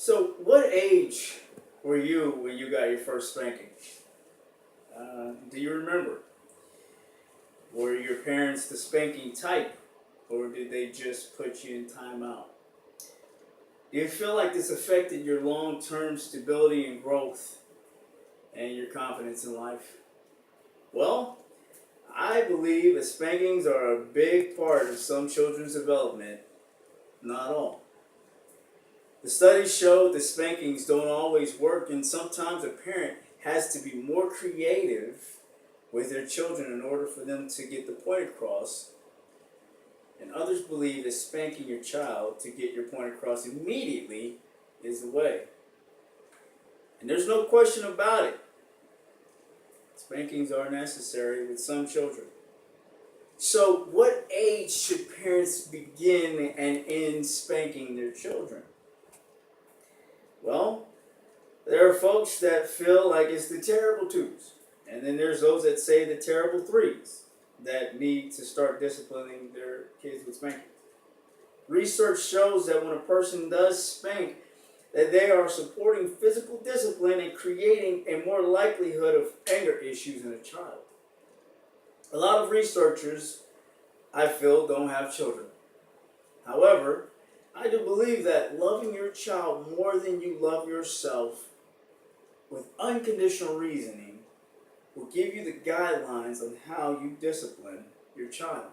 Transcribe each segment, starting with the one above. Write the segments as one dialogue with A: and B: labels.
A: So, what age were you when you got your first spanking? Do you remember? Were your parents the spanking type, or did they just put you in timeout? Do you feel like this affected your long term stability and growth and your confidence in life? Well, I believe that spankings are a big part of some children's development, not all. The studies show that spankings don't always work, and sometimes a parent has to be more creative with their children in order for them to get the point across. And others believe that spanking your child to get your point across immediately is the way. And there's no question about it. Spankings are necessary with some children. So, what age should parents begin and end spanking their children? Well, there are folks that feel like it's the terrible twos. And then there's those that say the terrible threes that need to start disciplining their kids with spanking. Research shows that when a person does spank, that they are supporting physical discipline and creating a more likelihood of anger issues in a child. A lot of researchers, I feel, don't have children. However, I do believe that loving your child more than you love yourself with unconditional reasoning will give you the guidelines on how you discipline your child.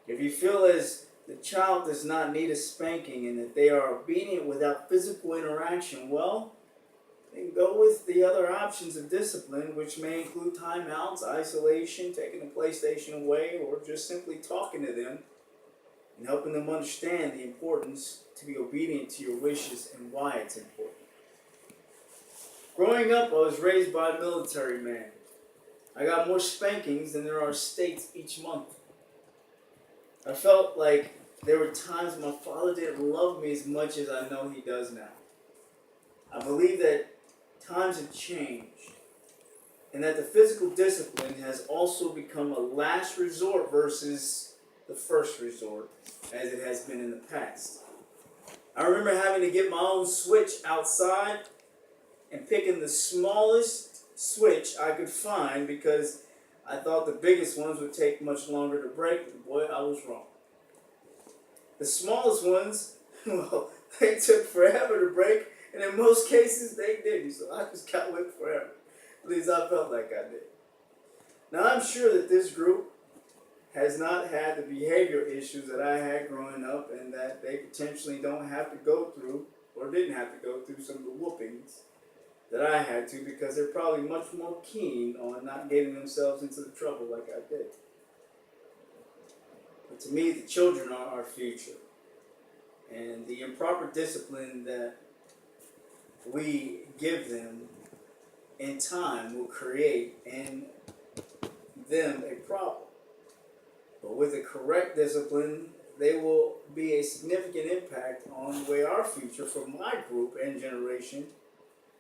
A: If you feel as the child does not need a spanking and that they are obedient without physical interaction, well, then go with the other options of discipline, which may include timeouts, isolation, taking the PlayStation away, or just simply talking to them and helping them understand the importance to be obedient to your wishes and why it's important. Growing up, I was raised by a military man. I got more spankings than there are states each month. I felt like there were times my father didn't love me as much as I know he does now. I believe that times have changed and that the physical discipline has also become a last resort versus the first resort as it has been in the past. I remember having to get my own switch outside and picking the smallest switch I could find because I thought the biggest ones would take much longer to break. Boy, I was wrong. The smallest ones, well, they took forever to break, and in most cases they didn't, so I just got whipped forever. At least I felt like I did. Now I'm sure that this group has not had the behavior issues that I had growing up, and that they potentially don't have to go through, or didn't have to go through some of the whoopings that I had to, because they're probably much more keen on not getting themselves into the trouble like I did. But to me, the children are our future. And the improper discipline that we give them in time will create in them a problem. But with the correct discipline, they will be a significant impact on the way our future for my group and generation,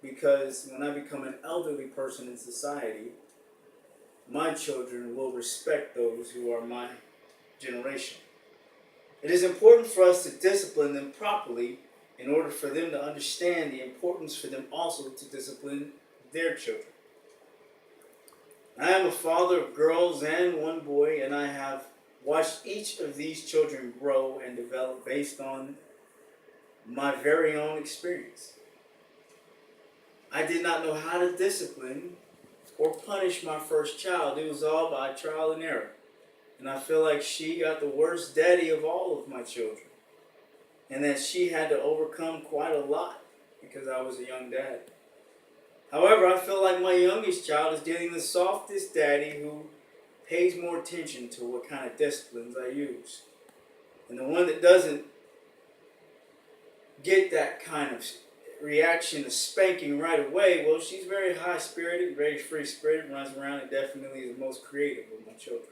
A: because when I become an elderly person in society, my children will respect those who are my generation. It is important for us to discipline them properly in order for them to understand the importance for them also to discipline their children. I am a father of girls and one boy, and I have watched each of these children grow and develop based on my very own experience. I did not know how to discipline or punish my first child. It was all by trial and error. And I feel like she got the worst daddy of all of my children. And that she had to overcome quite a lot because I was a young dad. However, I feel like my youngest child is getting the softest daddy who pays more attention to what kind of disciplines I use. And the one that doesn't get that kind of reaction to spanking right away, well, she's very high-spirited, very free-spirited, runs around, and definitely is the most creative of my children.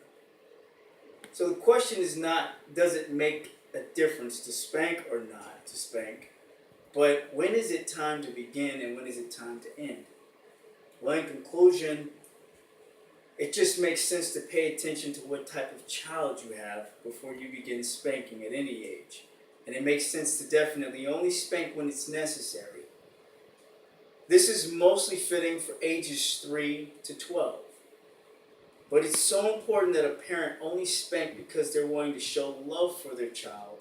A: So the question is not, does it make a difference to spank or not to spank, but when is it time to begin and when is it time to end? Well, in conclusion, it just makes sense to pay attention to what type of child you have before you begin spanking at any age. and it makes sense to definitely only spank when it's necessary. This is mostly fitting for ages 3 to 12. But it's so important that a parent only spank because they're wanting to show love for their child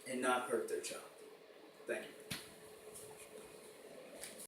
A: and not hurt their child. Thank you.